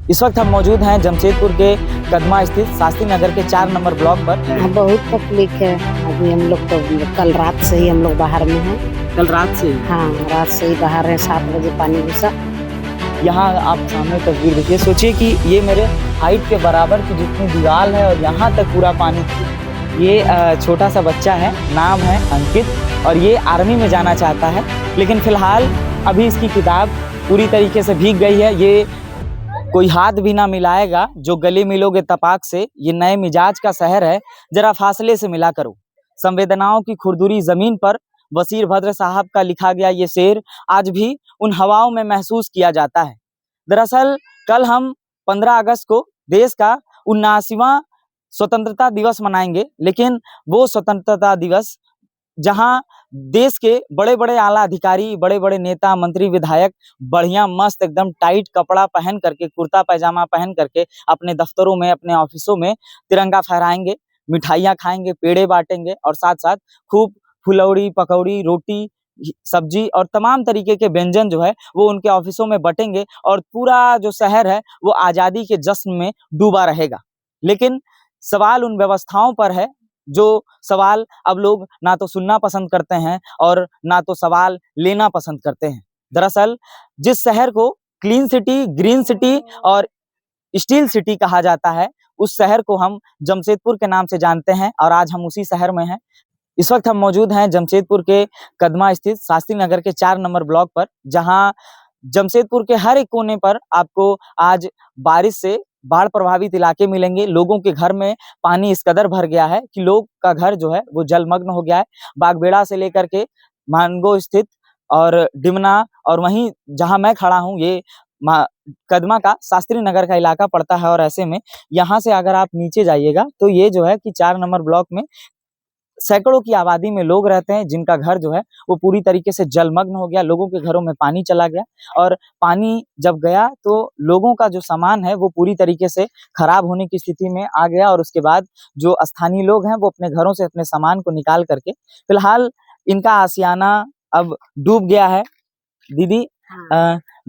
इस वक्त हम मौजूद हैं जमशेदपुर के कदमा स्थित शास्त्री नगर के 4 नंबर ब्लॉक पर। बहुत तकलीफ है। अभी हम लोग तो कल रात से ही हम लोग बाहर में हैं। कल रात से ही? हाँ, रात से ही बाहर हैं। 7 बजे पानी घुसा। यहाँ आप सामने तस्वीर देखिए, सोचिए कि ये मेरे हाइट के बराबर की जितनी दीवार है और यहाँ तक पूरा पानी। ये छोटा सा बच्चा है, नाम है अंकित, और ये आर्मी में जाना चाहता है, लेकिन फिलहाल अभी इसकी किताब पूरी तरीके से भीग गई है। ये कोई हाथ भी ना मिलाएगा, जो गले मिलोगे तपाक से। ये नए मिजाज का शहर है, जरा फासले से मिला करो। संवेदनाओं की खुरदुरी जमीन पर वसीर भद्र साहब का लिखा गया ये शेर आज भी उन हवाओं में महसूस किया जाता है। दरअसल कल हम 15 अगस्त को देश का 79वां स्वतंत्रता दिवस मनाएंगे, लेकिन वो स्वतंत्रता दिवस जहां देश के बड़े बड़े आला अधिकारी, बड़े बड़े नेता, मंत्री, विधायक बढ़िया मस्त एकदम टाइट कपड़ा पहन करके, कुर्ता पैजामा पहन करके अपने दफ्तरों में, अपने ऑफिसों में तिरंगा फहराएंगे, मिठाइयाँ खाएंगे, पेड़े बांटेंगे और साथ साथ खूब फुलौड़ी, पकौड़ी, रोटी, सब्जी और तमाम तरीके के व्यंजन जो है वो उनके ऑफिसों में बटेंगे और पूरा जो शहर है वो आज़ादी के जश्न में डूबा रहेगा। लेकिन सवाल उन व्यवस्थाओं पर है जो सवाल अब लोग ना तो सुनना पसंद करते हैं और ना तो सवाल लेना पसंद करते हैं। दरअसल जिस शहर को क्लीन सिटी, ग्रीन सिटी और स्टील सिटी कहा जाता है, उस शहर को हम जमशेदपुर के नाम से जानते हैं और आज हम उसी शहर में हैं। इस वक्त हम मौजूद हैं जमशेदपुर के कदमा स्थित शास्त्री नगर के 4 नंबर ब्लॉक पर, जहां जमशेदपुर के हर एक कोने पर आपको आज बारिश से बाढ़ प्रभावित इलाके मिलेंगे। लोगों के घर में पानी इस कदर भर गया है कि लोग का घर जो है वो जलमग्न हो गया है। बागबेड़ा से लेकर के मानगो स्थित और डिमना और वहीं जहां मैं खड़ा हूं, ये कदमा का शास्त्री नगर का इलाका पड़ता है। और ऐसे में यहाँ से अगर आप नीचे जाइएगा तो ये जो है कि 4 नंबर ब्लॉक में सैकड़ों की आबादी में लोग रहते हैं जिनका घर जो है वो पूरी तरीके से जलमग्न हो गया। लोगों के घरों में पानी चला गया और पानी जब गया तो लोगों का जो सामान है वो पूरी तरीके से खराब होने की स्थिति में आ गया। और उसके बाद जो स्थानीय लोग हैं वो अपने घरों से अपने सामान को निकाल करके, फिलहाल इनका आशियाना अब डूब गया है। दीदी,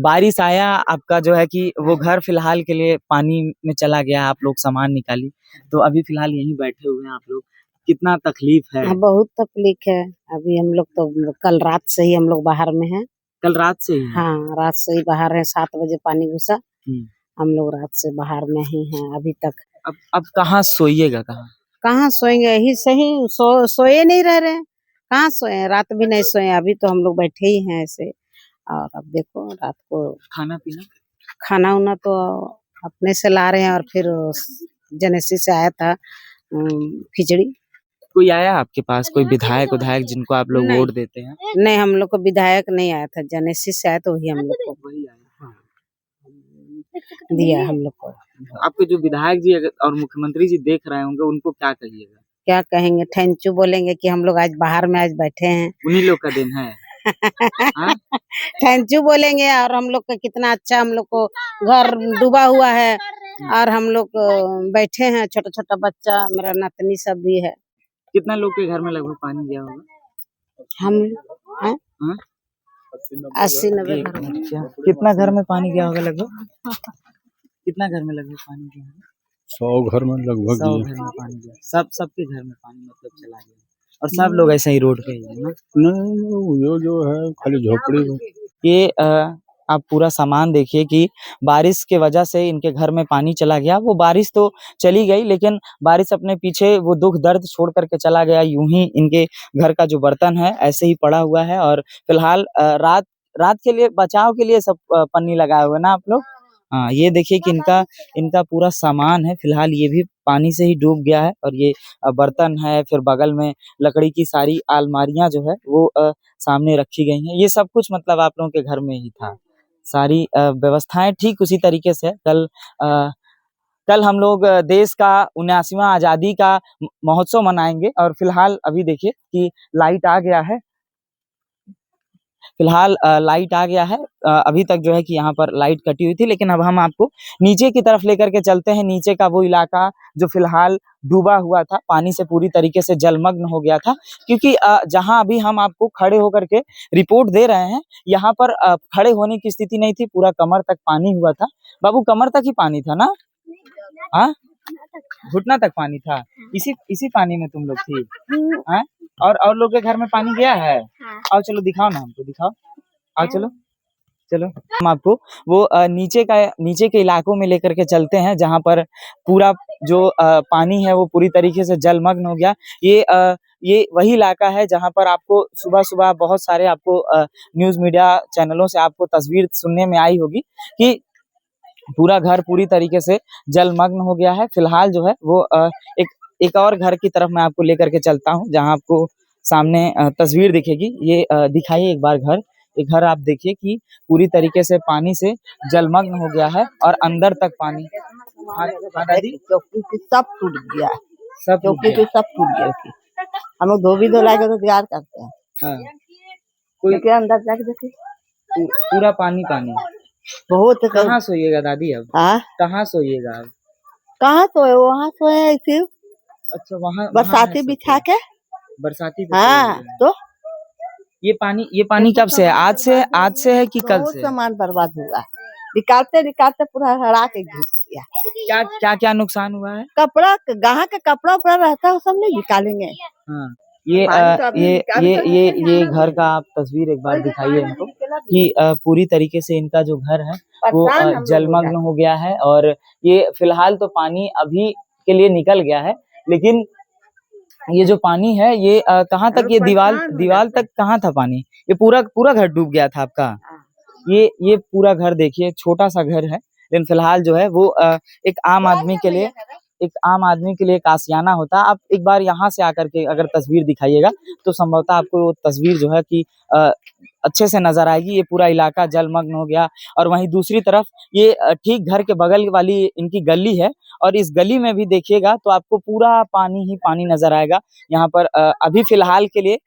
बारिश आया, आपका जो है कि वो घर फिलहाल के लिए पानी में चला गया, आप लोग सामान निकाली, तो अभी फिलहाल यहीं बैठे हुए हैं आप लोग। कितना तकलीफ है? बहुत तकलीफ है। अभी हम लोग तो कल रात से ही हम लोग बाहर में हैं। कल रात से ही? हाँ, रात से ही बाहर हैं। 7 बजे पानी घुसा। हम लोग रात से बाहर में ही हैं अभी तक। अब कहाँ सोइएगा? कहाँ सोएंगे? यही सही सोए नहीं रह रहे हैं। कहाँ सोए? रात भी नहीं सोए। अभी तो हम लोग बैठे ही हैं ऐसे। और अब देखो रात को खाना उना तो अपने से ला रहे हैं और फिर जनेसी से आया था खिचड़ी। कोई आया आपके पास, कोई विधायक जिनको आप लोग वोट देते हैं? नहीं, हम लोग को विधायक नहीं आया था, जनेसी से आया तो वही हम लोग को दिया। हम लोग को आपके जो विधायक जी और मुख्यमंत्री जी देख रहे होंगे, उनको क्या कहिएगा? क्या कहेंगे? थैंक यू बोलेंगे कि हम लोग आज बाहर में आज बैठे हैं, उन्हीं लोग का दिन है। थैंक यू बोलेंगे। और हम लोग का कितना अच्छा, हम लोग को घर डूबा हुआ है और हम लोग बैठे हैं। छोटा छोटा बच्चा, मेरा नातनी सब भी है। कितना लोग के घर में लगभग पानी गया होगा? हम 80-90 घर। कितना घर में पानी गया होगा लगभग? कितना घर में लगभग पानी गया होगा? 100 घर में लगभग 100 घर में पानी गया। सबके घर में पानी मतलब चला गया और सब लोग ऐसे ही रोड पे ही है ना? नहीं, जो है खाली झोपड़ी। ये आप पूरा सामान देखिए कि बारिश के वजह से इनके घर में पानी चला गया। वो बारिश तो चली गई, लेकिन बारिश अपने पीछे वो दुख दर्द छोड़ करके चला गया। यूं ही इनके घर का जो बर्तन है ऐसे ही पड़ा हुआ है। और फिलहाल रात के लिए बचाव के लिए सब पन्नी लगाए हुए ना आप लोग। हाँ, ये देखिए कि इनका पूरा सामान है, फिलहाल ये भी पानी से ही डूब गया है। और ये बर्तन है, फिर बगल में लकड़ी की सारी अलमारियां जो है वो सामने रखी गई हैं। ये सब कुछ मतलब आप लोगों के घर में ही था। सारी व्यवस्थाएं ठीक उसी तरीके से कल हम लोग देश का 79वां आजादी का महोत्सव मनाएंगे। और फिलहाल अभी देखिए कि लाइट आ गया है। फिलहाल लाइट आ गया है। अभी तक जो है कि यहाँ पर लाइट कटी हुई थी, लेकिन अब हम आपको नीचे की तरफ लेकर के चलते हैं। नीचे का वो इलाका जो फिलहाल डूबा हुआ था, पानी से पूरी तरीके से जलमग्न हो गया था, क्योंकि जहाँ अभी हम आपको खड़े होकर के रिपोर्ट दे रहे हैं, यहाँ पर खड़े होने की स्थिति नहीं थी, पूरा कमर तक पानी हुआ था। बाबू, कमर तक ही पानी था ना? हाँ, घुटना तक पानी था। इसी पानी में तुम लोग थी? हाँ? और लोग के घर में पानी गया है? आओ चलो दिखाओ ना, हमको दिखाओ। आओ चलो चलो, हम आपको वो नीचे के इलाकों में लेकर के चलते हैं, जहाँ पर पूरा जो पानी है वो पूरी तरीके से जलमग्न हो गया। ये वही इलाका है जहाँ पर आपको सुबह सुबह बहुत सारे आपको न्यूज़ मीडिया चैनलों से आपको तस्वीर सुनने में आई होगी कि पूरा घर पूरी तरीके से जलमग्न हो गया है। फिलहाल जो है वो एक और घर की तरफ मैं आपको लेकर के चलता हूँ, जहाँ आपको सामने तस्वीर दिखेगी। ये दिखाइए एक बार घर। ये घर आप देखिए कि पूरी तरीके से पानी से जलमग्न हो गया है और अंदर तक पानी। हाँ दादी, चौकी की सब टूट गया, सब टूट चौकी गया। की सब टूट गया उसकी। हम लोग धोबी धुलाई के तो तैयार करते हैं, हाँ, कोई लेकिन अंदर जाके देखिए पूरा पानी पानी। बहुत। कहाँ सोइएगा दादी अब? हाँ, कहाँ सोइएगा अब? कहाँ सोए? वहाँ सोए ऐसे अच्छा, वहाँ बरसाती बिछा के। बरसाती पे हाँ, सोइएगा। तो ये पानी कब से है? आज से है कि कल बहुत से? सामान बर्बाद हुआ, निकालते निकालते पूरा हरा के घुस गया। क्या नुकसान हुआ है? कपड़ा, गाह का कपड़ा उपड़ा रहता है वो सब नहीं निकालेंगे। हाँ, ये पानी तो अभी निकाल सकते ये हैं। घर का आप तस्वीर एक बार दिखाइए इनको कि पूरी तरीके से इनका जो घर है वो परेशान हम लोग हो जलमग्न हो गया है। और ये फिलहाल तो पानी अभी के लिए निकल गया है, लेकिन ये जो पानी है ये कहाँ तक, ये दीवार तक कहाँ था पानी? ये पूरा घर डूब गया था आपका? ये पूरा घर देखिए, छोटा सा घर है, लेकिन फिलहाल जो है वो एक आम आदमी के लिए एक आशियाना होता है। आप एक बार यहाँ से आकर के अगर तस्वीर दिखाइएगा तो संभवतः आपको वो तस्वीर जो है कि अच्छे से नजर आएगी। ये पूरा इलाका जलमग्न हो गया। और वहीं दूसरी तरफ ये ठीक घर के बगल वाली इनकी गली है, और इस गली में भी देखिएगा तो आपको पूरा पानी ही पानी नजर आएगा। यहाँ पर अभी फिलहाल के लिए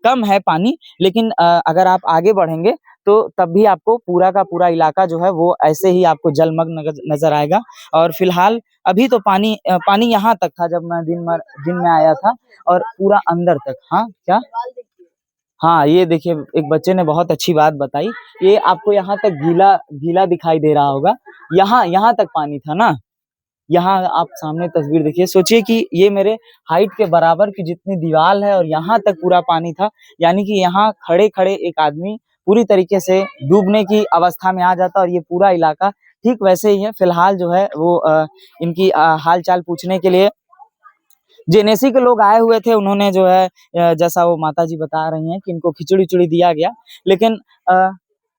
कम है पानी, लेकिन अगर आप आगे बढ़ेंगे तो तब भी आपको पूरा का पूरा इलाका जो है वो ऐसे ही आपको जलमग्न नजर आएगा। और फिलहाल अभी तो पानी यहाँ तक था जब मैं दिन में आया था, और पूरा अंदर तक। हाँ क्या? हाँ, ये देखिए एक बच्चे ने बहुत अच्छी बात बताई। ये आपको यहाँ तक गीला दिखाई दे रहा होगा, यहाँ तक पानी था ना। यहाँ आप सामने तस्वीर देखिए, सोचिए कि ये मेरे हाइट के बराबर की जितनी दीवार है और यहाँ तक पूरा पानी था, यानी कि यहाँ खड़े खड़े एक आदमी पूरी तरीके से डूबने की अवस्था में आ जाता। और ये पूरा इलाका ठीक वैसे ही है। फिलहाल जो है वो इनकी हाल चाल पूछने के लिए जेनेसी के लोग आए हुए थे। उन्होंने जो है जैसा वो माता जी बता रही हैं कि इनको खिचड़ी उचड़ी दिया गया, लेकिन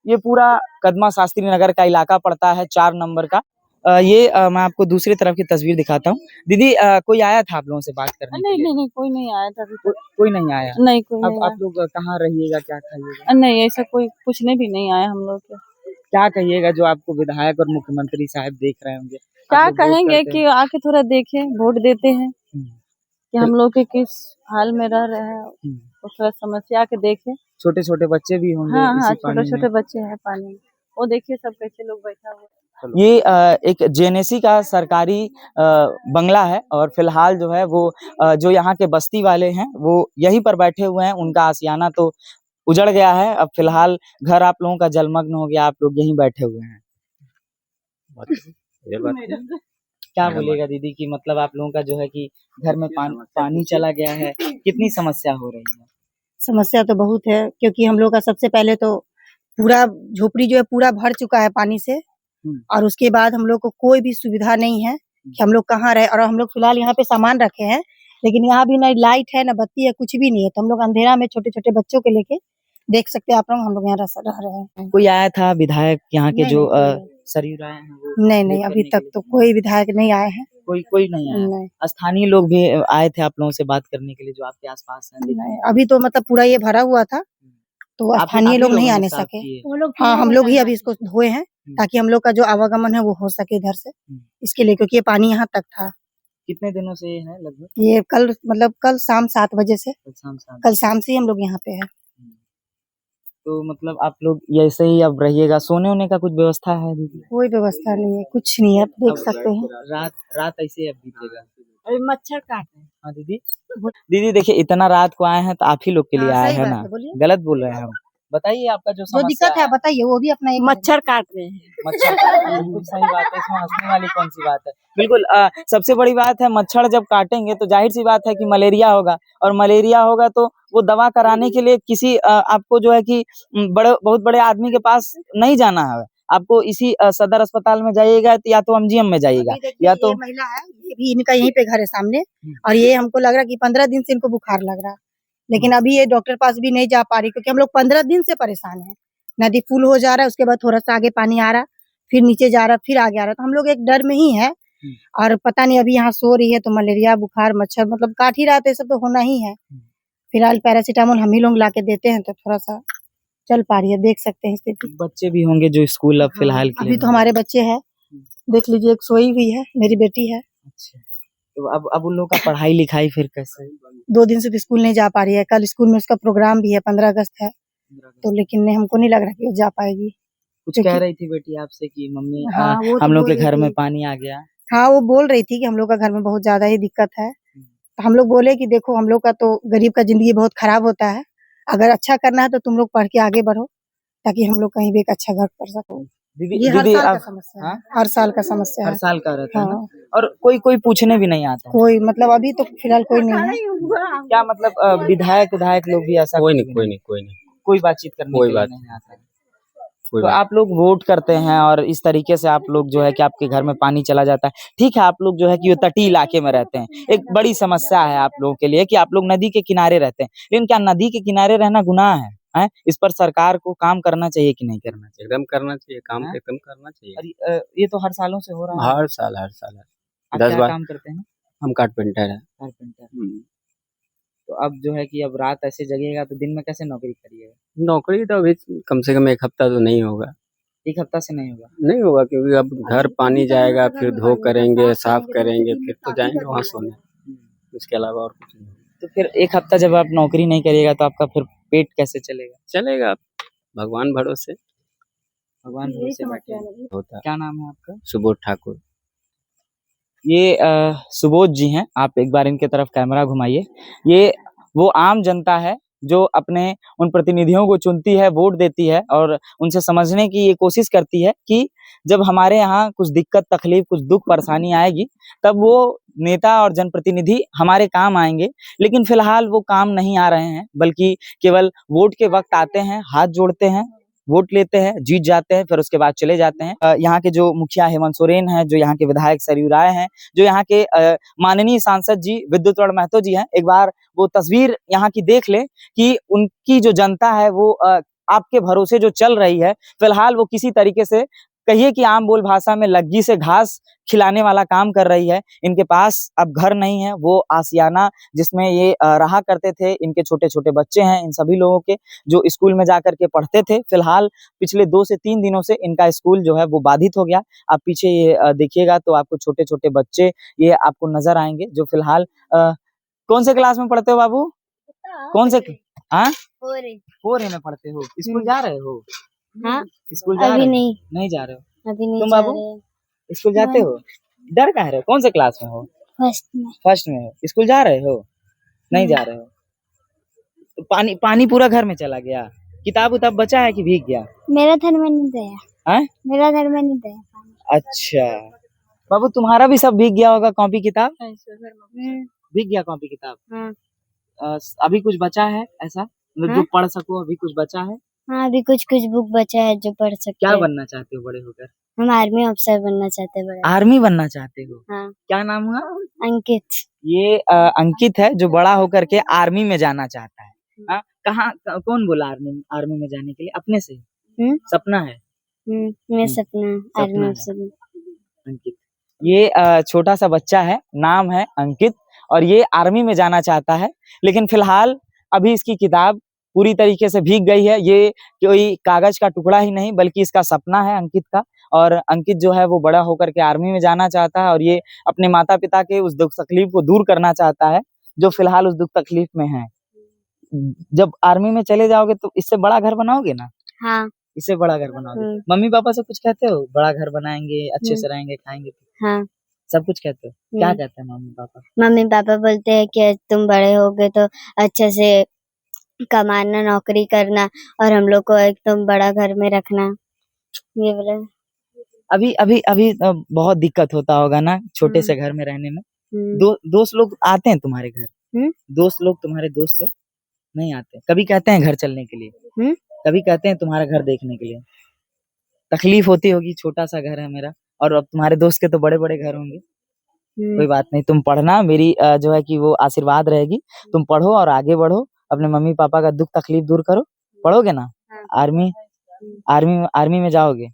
ये पूरा कदमा शास्त्री नगर का इलाका पड़ता है, 4 नंबर का। मैं आपको दूसरी तरफ की तस्वीर दिखाता हूँ। दीदी, कोई आया था आप लोगों से बात करने के लिए? नहीं, कोई नहीं आया था अभी तक। कोई नहीं आया? नहीं, कोई अब नहीं आप लोग कहाँ रहिएगा, क्या खाइएगा? आया। नहीं, ऐसा कोई पूछने भी नहीं आया हम लोग के। क्या कहिएगा जो आपको विधायक और मुख्यमंत्री साहब देख रहे होंगे? क्या कहेंगे कि आके थोड़ा देखें, वोट देते हैं कि हम लोग के किस हाल में रह रहे हैं, और थोड़ा समस्या के देखें। छोटे छोटे बच्चे भी होंगे। हाँ, इसी पानी छोटे में। बच्चे हैं पानी में, वो देखिए सब कैसे लोग बैठा हुआ। ये एक जेनेसी का सरकारी बंगला है, और फिलहाल जो है वो जो यहाँ के बस्ती वाले हैं वो यहीं पर बैठे हुए हैं। उनका आशियाना तो उजड़ गया है। अब फिलहाल घर आप लोगों का जलमग्न हो गया, आप लोग यहीं बैठे हुए हैं। क्या बोलेगा दीदी कि मतलब आप लोगों का जो है कि घर में पानी चला गया है, कितनी समस्या हो रही है? समस्या तो बहुत है, क्योंकि हम लोग का सबसे पहले तो पूरा झोपड़ी जो है पूरा भर चुका है पानी से, और उसके बाद हम लोग को कोई भी सुविधा नहीं है कि हम लोग कहाँ रहे। और हम लोग फिलहाल यहाँ पे सामान रखे हैं, लेकिन यहाँ भी न लाइट है, न बत्ती है, कुछ भी नहीं है। तो हम लोग अंधेरा में छोटे छोटे बच्चों के लेके देख सकते हैं आप लोग, हम लोग यहाँ रह रहे हैं। कोई आया था विधायक यहाँ के नहीं, जो नहीं, सरयू राय हैं वो? नहीं, अभी तक तो कोई विधायक नहीं आए हैं। कोई नहीं आया? नहीं, स्थानीय लोग भी आए थे आप लोगों से बात करने के लिए जो आपके आसपास हैं? नहीं, अभी तो मतलब पूरा ये भरा हुआ था, तो स्थानीय लोग नहीं आने सके। हाँ, हम लोग ही अभी इसको धोए हैं ताकि हम लोग का जो आवागमन है वो हो सके इधर से, इसके लिए, क्योंकि ये पानी यहाँ तक था। कितने दिनों से ये है लगभग? ये कल शाम 7 बजे से, कल शाम से ही हम लोग यहाँ पे है। तो मतलब आप लोग ऐसे ही अब रहिएगा, सोने होने का कुछ व्यवस्था है दीदी? कोई व्यवस्था नहीं है, कुछ नहीं है, आप देख सकते हैं। रात रात ऐसे ही अब बीतेगा। अभी मच्छर काट रहे हैं। हाँ दीदी। दीदी देखिए, इतना रात को आए हैं तो आप ही लोग के लिए हाँ, आए सही हैं बात ना, है, बोलिए। गलत बोल रहे हैं हम? बताइए आपका जो जो समस्या दिक्कत है बताइए, वो भी अपना एक मच्छर काट रहे हैं। मच्छर बिल्कुल सही बात है, इसमें हंसने वाली कौन सी बात है। बिल्कुल सबसे बड़ी बात है, मच्छर जब काटेंगे तो जाहिर सी बात है कि मलेरिया होगा, और मलेरिया होगा तो वो दवा कराने के लिए किसी आपको जो है कि बड़े बहुत बड़े आदमी के पास नहीं जाना है, आपको इसी सदर अस्पताल में जाइएगा या तो एमजीएम में जाइएगा, या तो ये महिला है, ये भी इनका यहीं पे घर है सामने, और ये हमको लग रहा है कि 15 दिन से इनको बुखार लग रहा है, लेकिन अभी ये डॉक्टर पास भी नहीं जा पा रही, क्योंकि हम लोग 15 दिन से परेशान हैं। नदी फुल हो जा रहा है, उसके बाद थोड़ा सा आगे पानी आ रहा, फिर नीचे जा रहा, फिर आगे आ रहा, तो हम लोग एक डर में ही है। और पता नहीं अभी यहाँ सो रही है तो मलेरिया बुखार मच्छर मतलब काट ही रहा, तो ये सब तो होना ही है। फिलहाल पैरासीटामोल हम ही लोग ला के देते हैं तो थोड़ा सा चल पा रही है, देख सकते हैं स्थिति। बच्चे भी होंगे जो स्कूल अब फिलहाल के लिए अभी तो हमारे बच्चे हैं, देख लीजिए, एक सोई हुई है, मेरी बेटी है। अच्छा, तो अब उन लोग का पढ़ाई लिखाई फिर कैसे? 2 दिन से तो स्कूल नहीं जा पा रही है, कल स्कूल में उसका प्रोग्राम भी है, 15 अगस्त है, तो लेकिन हमको नहीं लग रहा कि वो जा पाएगी। कुछ कह रही थी बेटी आपसे कि मम्मी हाँ, वो तो हम लोग बोल के रही घर में थी। पानी आ गया। हाँ, वो बोल रही थी कि हम लोग का घर में बहुत ज्यादा ही दिक्कत है। तो हम लोग बोले कि देखो, हम लोग का तो गरीब का जिंदगी बहुत खराब होता है, अगर अच्छा करना है तो तुम लोग पढ़ के आगे बढ़ो, ताकि हम लोग कहीं भी एक अच्छा घर कर सको। दीदी ये हर दीदी साल आप का समस्या हाँ? है, हर साल का समस्या हर है। साल का रहता है ना, हाँ, और कोई कोई पूछने भी नहीं आता है। कोई मतलब अभी तो फिलहाल कोई नहीं है। क्या मतलब विधायक विधायक लोग भी ऐसा कोई नहीं कोई बातचीत करने कोई के लिए बात नहीं आता है। कोई तो बात आप लोग वोट करते हैं और इस तरीके से आप लोग जो है कि आपके घर में पानी चला जाता है। ठीक है, आप लोग जो है कि वो तटीय इलाके में रहते हैं, एक बड़ी समस्या है आप लोगों के लिए कि आप लोग नदी के किनारे रहते हैं, लेकिन क्या नदी के किनारे रहना गुनाह है? हैं? इस पर सरकार को काम करना चाहिए कि नहीं करना चाहिए? एकदम करना चाहिए, काम हाँ? एकदम करना चाहिए। और ये तो हर सालों से हो रहा है। हर साल आप 10 क्या बार। काम करते हैं? हम कारपेंटर है। कारपेंटर। तो अब जो है कि अब रात ऐसे जगेगा तो दिन में कैसे नौकरी करिएगा? नौकरी तो अभी कम से कम 1 हफ्ता तो नहीं होगा। एक हफ्ता से नहीं होगा। नहीं होगा क्योंकि अब घर पानी जाएगा, फिर धो करेंगे, साफ करेंगे, फिर तो जाएंगे वहाँ सोने। उसके अलावा और कुछ नहीं तो फिर एक हफ्ता जब आप नौकरी नहीं करिएगा तो आपका फिर पेट कैसे चलेगा? चलेगा। भगवान भरोसे भगवान भरोसे बैठे हैं। होता है। क्या नाम है आपका? सुबोध ठाकुर। ये सुबोध जी हैं, आप एक बार इनके तरफ कैमरा घुमाइए। ये वो आम जनता है जो अपने उन प्रतिनिधियों को चुनती है, वोट देती है और उनसे समझने की ये कोशिश करती है कि जब हमारे यहाँ कुछ दिक्कत तकलीफ कुछ दुख परेशानी आएगी तब वो नेता और जनप्रतिनिधि हमारे काम आएंगे, लेकिन फिलहाल वो काम नहीं आ रहे हैं, बल्कि केवल वोट के वक्त आते हैं, हाथ जोड़ते हैं, वोट लेते हैं, जीत जाते हैं, फिर उसके बाद चले जाते हैं। यहाँ के जो मुखिया हेमंत सोरेन हैं, जो यहाँ के विधायक सरयू राय हैं, जो यहाँ के माननीय सांसद जी विद्युत महतो जी हैं, एक बार वो तस्वीर यहाँ की देख ले कि उनकी जो जनता है वो आपके भरोसे जो चल रही है, फिलहाल वो किसी तरीके से कहिए कि आम बोल भाषा में लग्गी से घास खिलाने वाला काम कर रही है। इनके पास अब घर नहीं है, वो आशियाना जिसमें ये रहा करते थे, इनके छोटे छोटे बच्चे हैं, इन सभी लोगों के जो स्कूल में जाकर के पढ़ते थे, फिलहाल पिछले 2 से 3 दिनों से इनका स्कूल जो है वो बाधित हो गया। आप पीछे ये देखिएगा तो आपको छोटे छोटे बच्चे ये आपको नजर आएंगे जो फिलहाल कौन से क्लास में पढ़ते हो बाबू? कौन से? हाँ, 4A में पढ़ते हो। स्कूल जा रहे हो? हाँ, स्कूल जा अभी रहे हो? नहीं नहीं जा रहे हो? अभी नहीं तुम जा बाबू रहे। स्कूल जाते हो? डर कहाँ रहे हो? कौन से क्लास में हो? फर्स्ट में फर्स्ट में हो। स्कूल जा रहे हो? नहीं जा रहे हो? तो पानी पानी पूरा घर में चला गया? किताब उताब बचा है कि भीग गया? मेरा घर में नहीं गया। हैं? मेरा घर में नहीं गया पानी। अच्छा बाबू, तुम्हारा भी सब भीग गया होगा, कॉपी किताब भीग गया, कॉपी किताब। हाँ, अभी कुछ बचा है ऐसा मतलब जो पढ़ सको? अभी कुछ बचा है? हाँ, अभी कुछ कुछ बुक बचा है जो पढ़ सकते क्या हैं। बनना चाहते हो बड़े होकर? हम आर्मी अफसर बनना चाहते हैं बड़ा। आर्मी बनना चाहते हो? हाँ, क्या नाम हुआ? अंकित। ये अंकित है जो बड़ा होकर के आर्मी में जाना चाहता है। कहाँ कौन बोला आर्मी में जाने के लिए? अपने से सपना है? मेरा सपना आर्मी सपना है। अफसर। अंकित, ये छोटा सा बच्चा है, नाम है अंकित, और ये आर्मी में जाना चाहता है, लेकिन फिलहाल अभी इसकी किताब पूरी तरीके से भीग गई है। ये कोई कागज का टुकड़ा ही नहीं बल्कि इसका सपना है अंकित का, और अंकित जो है वो बड़ा होकर के आर्मी में जाना चाहता है और ये अपने माता पिता के उस दुख तकलीफ को दूर करना चाहता है जो फिलहाल उस दुख तकलीफ में है। जब आर्मी में चले जाओगे तो इससे बड़ा घर बनाओगे ना? हाँ। इससे बड़ा घर बनाओगे। हम्म। मम्मी पापा से कुछ कहते हो? बड़ा घर बनाएंगे, अच्छे से हम्म। रहेंगे, खाएंगे, हाँ। सब कुछ कहते हो? क्या हम्म। कहते हैं मम्मी पापा? मम्मी पापा बोलते हैं कि तुम बड़े होगे तो अच्छे से कमाना, नौकरी करना और हम लोग को एकदम बड़ा घर में रखना, ये बोले। अभी अभी अभी बहुत दिक्कत होता होगा ना छोटे से घर में रहने में। दोस्त लोग आते हैं तुम्हारे घर? दोस्त लोग, तुम्हारे दोस्त लोग नहीं आते? कभी कहते हैं घर चलने के लिए? कभी कहते हैं तुम्हारा घर देखने के लिए? तकलीफ होती होगी, छोटा सा घर है मेरा, और अब तुम्हारे दोस्त के तो बड़े बड़े घर होंगे। कोई बात नहीं, तुम पढ़ना, मेरी जो है कि वो आशीर्वाद रहेगी। तुम पढ़ो और आगे बढ़ो, अपने मम्मी पापा का दुख तकलीफ दूर करो। पढ़ोगे ना? आर्मी आर्मी में जाओगे?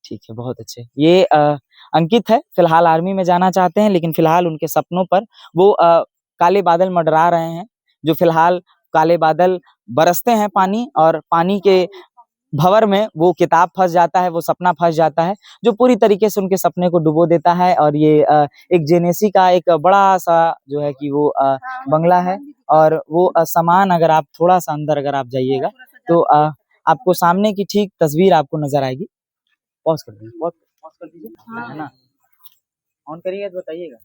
ठीक है, बहुत अच्छे। ये अंकित है, फिलहाल आर्मी में जाना चाहते हैं, लेकिन फिलहाल उनके सपनों पर वो काले बादल मंडरा रहे हैं। जो फिलहाल काले बादल बरसते हैं पानी, और पानी के भंवर में वो किताब फंस जाता है, वो सपना फंस जाता है, जो पूरी तरीके से उनके सपने को डुबो देता है। और ये एक जेनेसी का एक बड़ा सा जो है कि वो बंगला है, और वो सामान अगर आप थोड़ा सा अंदर अगर आप जाइएगा तो आपको सामने की ठीक तस्वीर आपको नजर आएगी। पॉज कर दीजिए, पॉज कर दीजिए, है ना? ऑन करिएगा तो बताइएगा।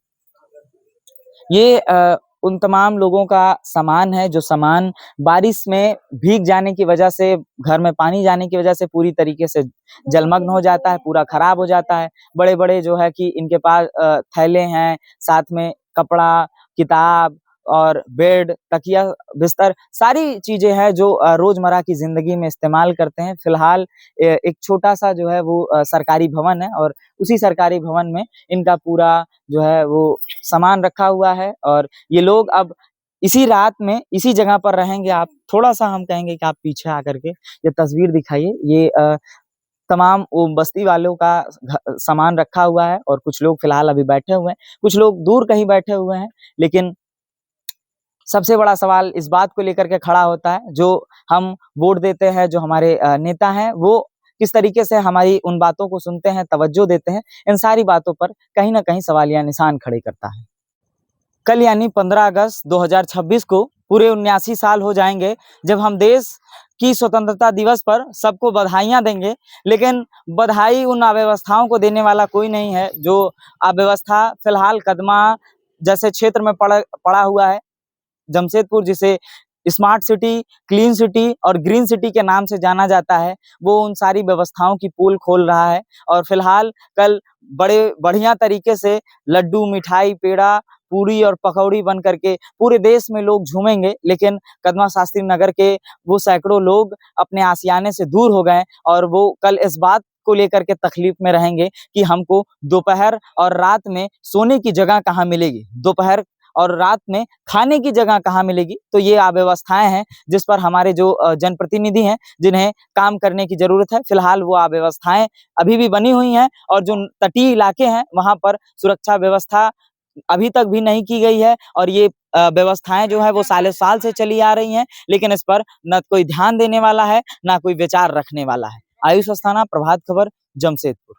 ये उन तमाम लोगों का सामान है, जो सामान बारिश में भीग जाने की वजह से, घर में पानी जाने की वजह से पूरी तरीके से जलमग्न हो जाता है, पूरा खराब हो जाता है। बड़े बड़े जो है कि इनके पास थैले हैं, साथ में कपड़ा, किताब और बेड, तकिया, बिस्तर, सारी चीजें हैं जो रोजमर्रा की जिंदगी में इस्तेमाल करते हैं। फिलहाल एक छोटा सा जो है वो सरकारी भवन है, और उसी सरकारी भवन में इनका पूरा जो है वो सामान रखा हुआ है। और ये लोग अब इसी रात में इसी जगह पर रहेंगे। आप थोड़ा सा, हम कहेंगे कि आप पीछे आकर के ये तस्वीर दिखाइए। ये तमाम वो बस्ती वालों का सामान रखा हुआ है, और कुछ लोग फिलहाल अभी बैठे हुए हैं, कुछ लोग दूर कहीं बैठे हुए हैं। लेकिन सबसे बड़ा सवाल इस बात को लेकर के खड़ा होता है, जो हम वोट देते हैं, जो हमारे नेता हैं, वो किस तरीके से हमारी उन बातों को सुनते हैं, तवज्जो देते हैं। इन सारी बातों पर कहीं ना कहीं सवालिया निशान खड़े करता है। कल यानी 15 अगस्त 2026 को पूरे 79 साल हो जाएंगे जब हम देश की स्वतंत्रता दिवस पर सबको बधाइयां देंगे। लेकिन बधाई उन अव्यवस्थाओं को देने वाला कोई नहीं है, जो अव्यवस्था फिलहाल कदमा जैसे क्षेत्र में पड़ा हुआ है। जमशेदपुर, जिसे स्मार्ट सिटी, क्लीन सिटी और ग्रीन सिटी के नाम से जाना जाता है, वो उन सारी व्यवस्थाओं की पोल खोल रहा है। और फिलहाल कल बड़े बढ़िया तरीके से लड्डू, मिठाई, पेड़ा, पूरी और पकौड़ी बन करके पूरे देश में लोग झूमेंगे। लेकिन कदमा शास्त्री नगर के वो सैकड़ों लोग अपने आशियाने से दूर हो गए, और वो कल इस बात को लेकर के तकलीफ में रहेंगे कि हमको दोपहर और रात में सोने की जगह कहाँ मिलेगी, दोपहर और रात में खाने की जगह कहाँ मिलेगी। तो ये अव्यवस्थाएं हैं जिस पर हमारे जो जनप्रतिनिधि हैं, जिन्हें काम करने की जरूरत है। फिलहाल वो अव्यवस्थाएं अभी भी बनी हुई हैं, और जो तटीय इलाके हैं वहां पर सुरक्षा व्यवस्था अभी तक भी नहीं की गई है। और ये व्यवस्थाएं जो है वो सालों साल से चली आ रही हैं, लेकिन इस पर न कोई ध्यान देने वाला है, ना कोई विचार रखने वाला है। आयुष अस्थाना, प्रभात खबर, जमशेदपुर।